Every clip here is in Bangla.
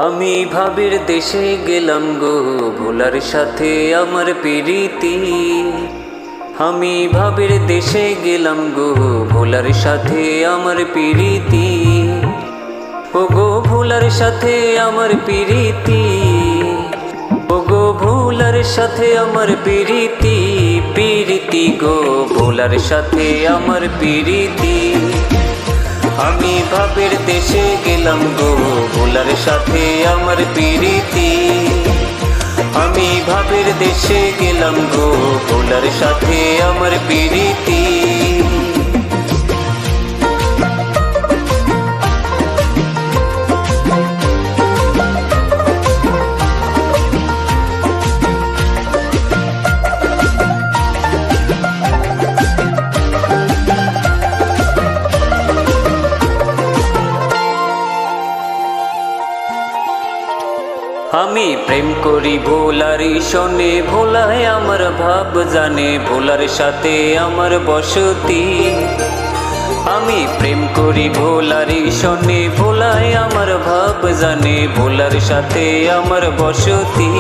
আমি ভাবের দেশে গেলাম গো, ভোলার সাথে আমার প্রীতি। আমি ভাবের দেশে গেলাম গো, ভোলার সাথে আমার প্রীতি। ও গো ভোলার সাথে আমার প্রীতি, ও গো ভোলার সাথে আমার প্রীতি। প্রীতি গো ভোলার সাথে আমার প্রীতি। আমি ভাবের দেশে গেলাম গো, ভোলার সাথে আমার প্রীতি। আমি ভাবের দেশে গেলাম গো, ভোলার সাথে আমার প্রীতি। আমি প্রেম করি ভোলার শোনে, ভোলায় আমার ভাব জানে, ভোলার সাথে আমার বসতি। আমি প্রেম করি ভোলার শোনে, ভোলায় আমার ভাব জানে, ভোলার সাথে আমার বসতি।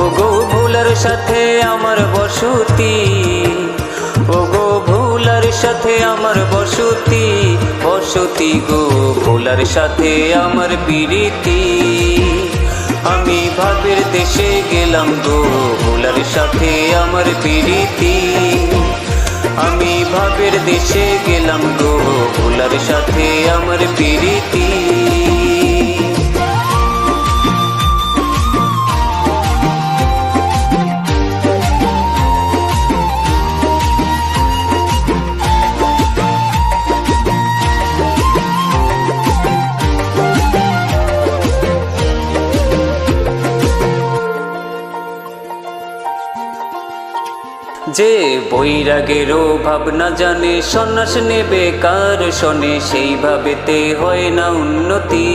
ও গো ভোলার সাথে আমার বসতি, ও গো ভোলার সাথে আমার বসতি। বসতি গো ভোলার সাথে আমার প্রীতি। আমি ভাবের দেশে গেলাম গো, ভোলার সাথে আমার প্রীতি। আমি ভাবের দেশে গেলাম গো, ভোলার সাথে আমার প্রীতি। যে বৈরাগেরও ভাবনা জানে, সন্ন্যাস নেবে কার শোনে, সেই ভাবেতে হয় না উন্নতি।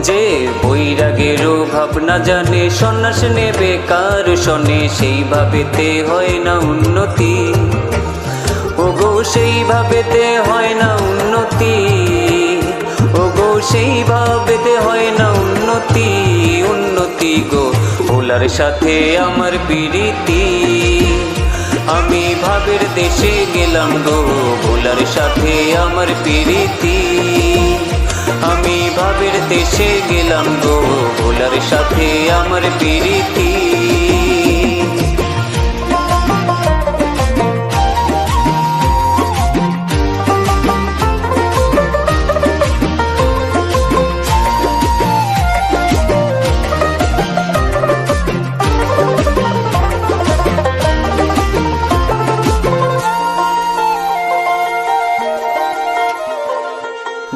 যে বৈরাগেরও ভাবনা জানে, সন্ন্যাস নেবে কার শোনে, সেই ভাবেতে হয় না উন্নতি। ও গো সেই ভাবেতে হয় না উন্নতি, ও গো সেই ভাবেতে হয় না উন্নতি। উন্নতি গো ভোলার সাথে আমার প্রীতি। আমি ভাবের দেশে গেলাম গো, ভোলার সাথে আমার প্রীতি। আমি ভাবের দেশে গেলাম গো, ভোলার সাথে আমার প্রীতি।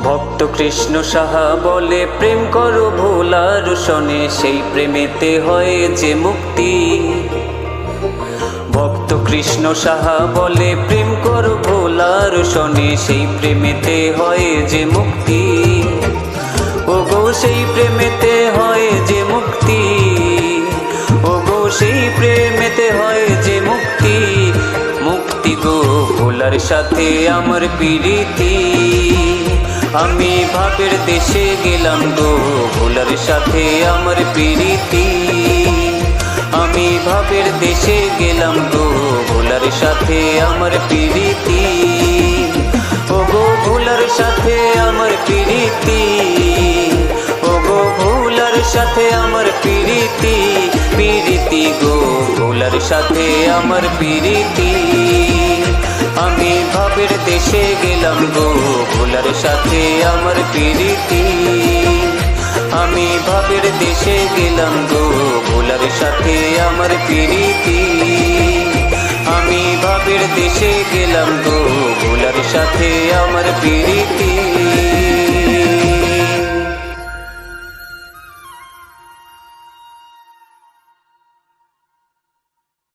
ভক্ত কৃষ্ণ সাহা বলে, প্রেম করো ভোলার শোনে, সেই প্রেমেতে হয় যে মুক্তি। ভক্ত কৃষ্ণ সাহা বলে, প্রেম করো ভোলার শোনে, সেই প্রেমেতে হয় যে মুক্তি। ও গো সেই প্রেমেতে হয় যে মুক্তি, ও গো সেই প্রেমেতে হয় যে মুক্তি। মুক্তি গো ভোলার সাথে আমার প্রীতি। আমি ভাবের দেশে গেলাম গো, ভোলার সাথে আমার প্রীতি। আমি ভাবের দেশে গেলাম গো, ভোলার সাথে আমার প্রীতি। ও গো ভোলার সাথে আমার প্রীতি, ও গো ভোলার সাথে আমার প্রীতি। প্রীতি গো ভোলার সাথে আমার প্রীতি। আমি ভাবের দেশে গেলাম গো, ভোলার সাথে আমার প্রীতি। আমি ভাবের দেশে গেলাম গো, ভোলার সাথে আমার প্রীতি। আমি ভাবের দেশে গেলাম গো, ভোলার সাথে আমার প্রীতি।